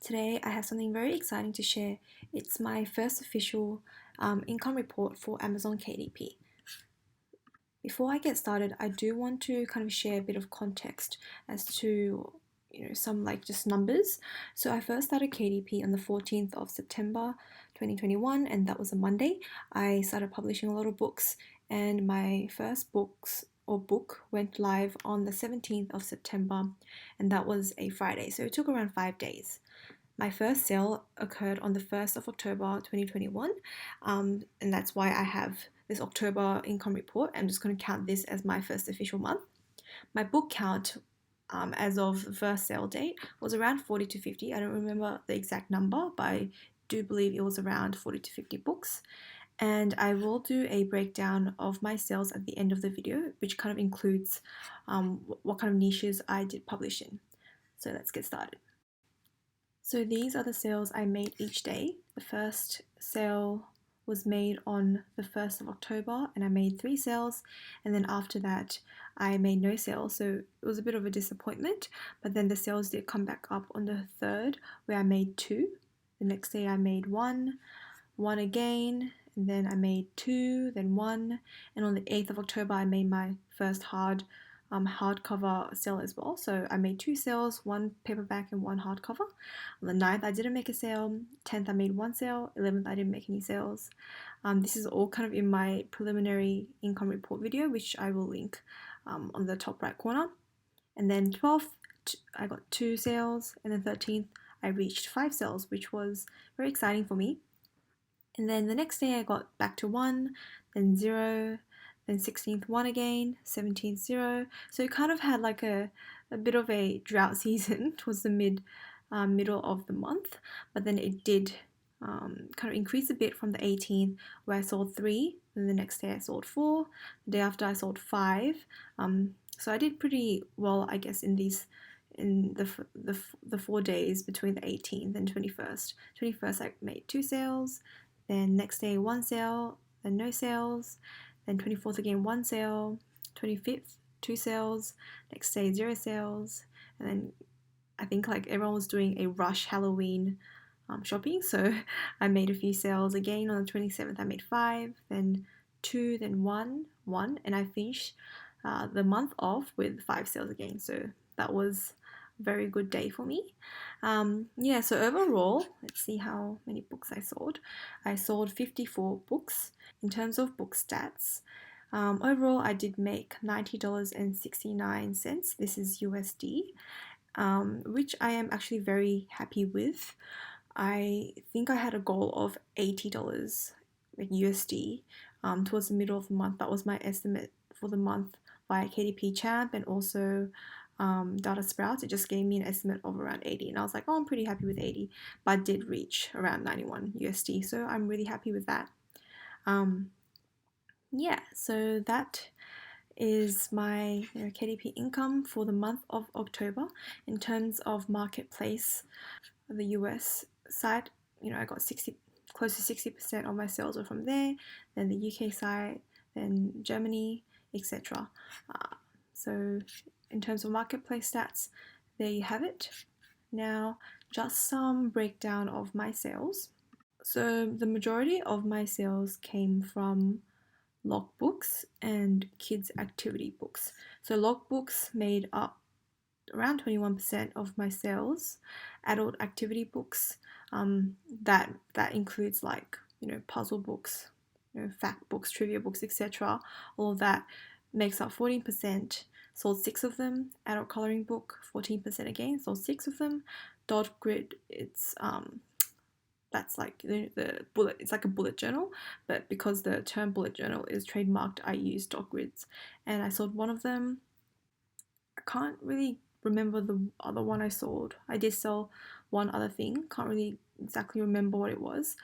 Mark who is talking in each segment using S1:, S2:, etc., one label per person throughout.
S1: Today I have something very exciting to share. It's my first official income report for Amazon KDP. Before I get started, I do want to kind of share a bit of context as to some just numbers. So I first started KDP on the 14th of September 2021, and that was a Monday. I started publishing a lot of books, and my first book went live on the 17th of September, and that was a Friday. So it took around 5 days. My first sale occurred on the 1st of October 2021, and that's why I have this October income report. I'm just going to count this as my first official month. My book count as of the first sale date was around 40 to 50. I don't remember the exact number, but I do believe it was around 40 to 50 books. And I will do a breakdown of my sales at the end of the video, which kind of includes what kind of niches I did publish in. So let's get started. So these are the sales I made each day. The first sale was made on the 1st of October, and I made 3 sales, and then after that I made no sales, so it was a bit of a disappointment. But then the sales did come back up on the 3rd, where I made 2. The next day I made 1 again, and then I made 2, then 1, and on the 8th of October I made my first hardcover sale as well. So I made 2 sales, 1 paperback and 1 hardcover. On the 9th I didn't make a sale, 10th I made 1 sale, 11th I didn't make any sales. This is all kind of in my preliminary income report video, which I will link on the top right corner. And then 12th I got 2 sales, and then 13th I reached 5 sales, which was very exciting for me. And then the next day I got back to 1, then 0, then 16th 1 again, 17th 0. So it kind of had like a bit of a drought season towards the middle of the month, but then it did kind of increase a bit from the 18th, where I sold 3, then the next day I sold 4, the day after I sold 5. So I did pretty well, I guess, in the 4 days between the 18th and 21st. 21st I made 2 sales, then next day 1 sale, then no sales, then 24th again 1 sale, 25th 2 sales, next day 0 sales, and then I think like everyone was doing a rush Halloween shopping, so I made a few sales again. On the 27th I made 5, then 2, then 1, and I finished the month off with 5 sales again. So that was a very good day for me. So overall, let's see how many books I sold. I sold 54 books. In terms of book stats, overall I did make $90.69. This is USD, which I am actually very happy with. I think I had a goal of $80 USD towards the middle of the month. That was my estimate for the month via KDP Champ and also Data Sprouts. It just gave me an estimate of around 80, and I was like, oh, I'm pretty happy with 80, but I did reach around 91 USD, so I'm really happy with that. So that is my KDP income for the month of October. In terms of marketplace, the US side, I got close to 60% of my sales were from there, then the UK side, then Germany, etc. So in terms of marketplace stats, there you have it. Now, just some breakdown of my sales. So the majority of my sales came from logbooks and kids activity books. So logbooks made up around 21% of my sales. Adult activity books, that includes like puzzle books, fact books, trivia books, etc. All of that makes up 14%. Sold 6 of them. Adult coloring book, 14% again. Sold 6 of them. Dot grid, it's that's like the bullet. It's like a bullet journal, but because the term bullet journal is trademarked, I use dot grids, and I sold 1 of them. I can't really remember the other one I sold. I did sell 1 other thing. Can't really exactly remember what it was.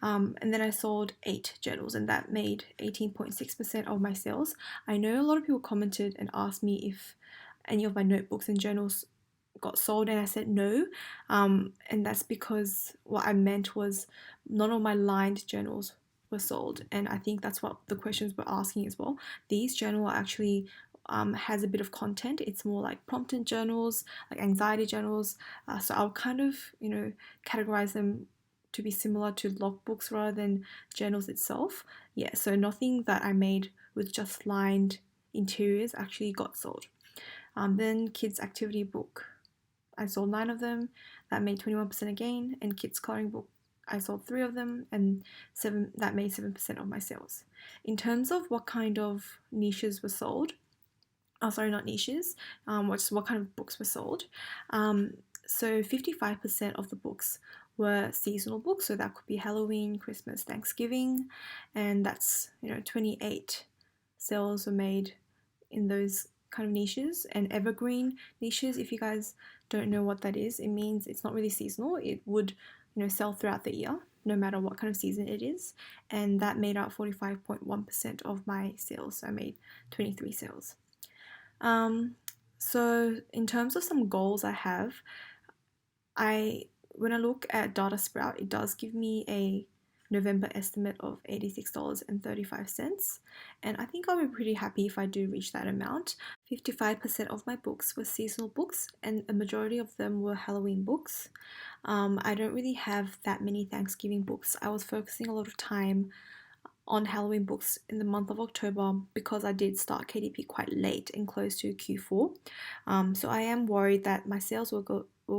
S1: And then I sold 8 journals, and that made 18.6% of my sales. I know a lot of people commented and asked me if any of my notebooks and journals got sold, and I said no, and that's because what I meant was none of my lined journals were sold, and I think that's what the questions were asking as well. These journals are actually has a bit of content. It's more like prompted journals, like anxiety journals. So I'll kind of, categorize them to be similar to logbooks rather than journals itself. Yeah, so nothing that I made with just lined interiors actually got sold. Then kids activity book, I sold 9 of them. That made 21% again. And kids coloring book, I sold 3 of them, and that made 7% of my sales. In terms of what kind of niches were sold, oh sorry, not niches, what kind of books were sold. So 55% of the books were seasonal books, so that could be Halloween, Christmas, Thanksgiving, and that's 28 sales were made in those kind of niches. And evergreen niches, if you guys don't know what that is, it means it's not really seasonal. It would sell throughout the year no matter what kind of season it is, and that made up 45.1% of my sales. So I made 23 sales. So in terms of some goals I have, when I look at Data Sprout, it does give me a November estimate of $86.35, and I think I'll be pretty happy if I do reach that amount. 55% of my books were seasonal books, and a majority of them were Halloween books. I don't really have that many Thanksgiving books. I was focusing a lot of time on Halloween books in the month of October because I did start KDP quite late and close to Q4. So I am worried that my sales will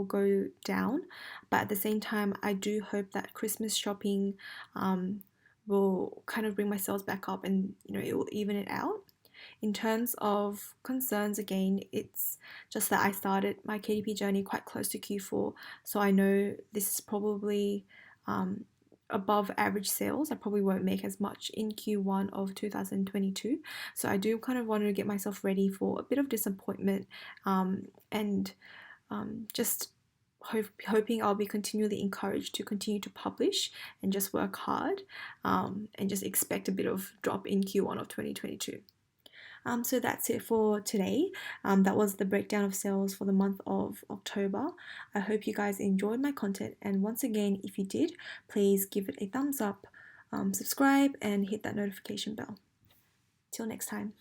S1: go down, but at the same time, I do hope that Christmas shopping will kind of bring my sales back up, and it will even it out. In terms of concerns, again, it's just that I started my KDP journey quite close to Q4, so I know this is probably above average sales. I probably won't make as much in Q1 of 2022, so I do kind of want to get myself ready for a bit of disappointment, and just hoping I'll be continually encouraged to continue to publish and just work hard, and just expect a bit of drop in Q1 of 2022. So that's it for today. That was the breakdown of sales for the month of October. I hope you guys enjoyed my content, and once again, if you did, please give it a thumbs up, subscribe, and hit that notification bell. Till next time.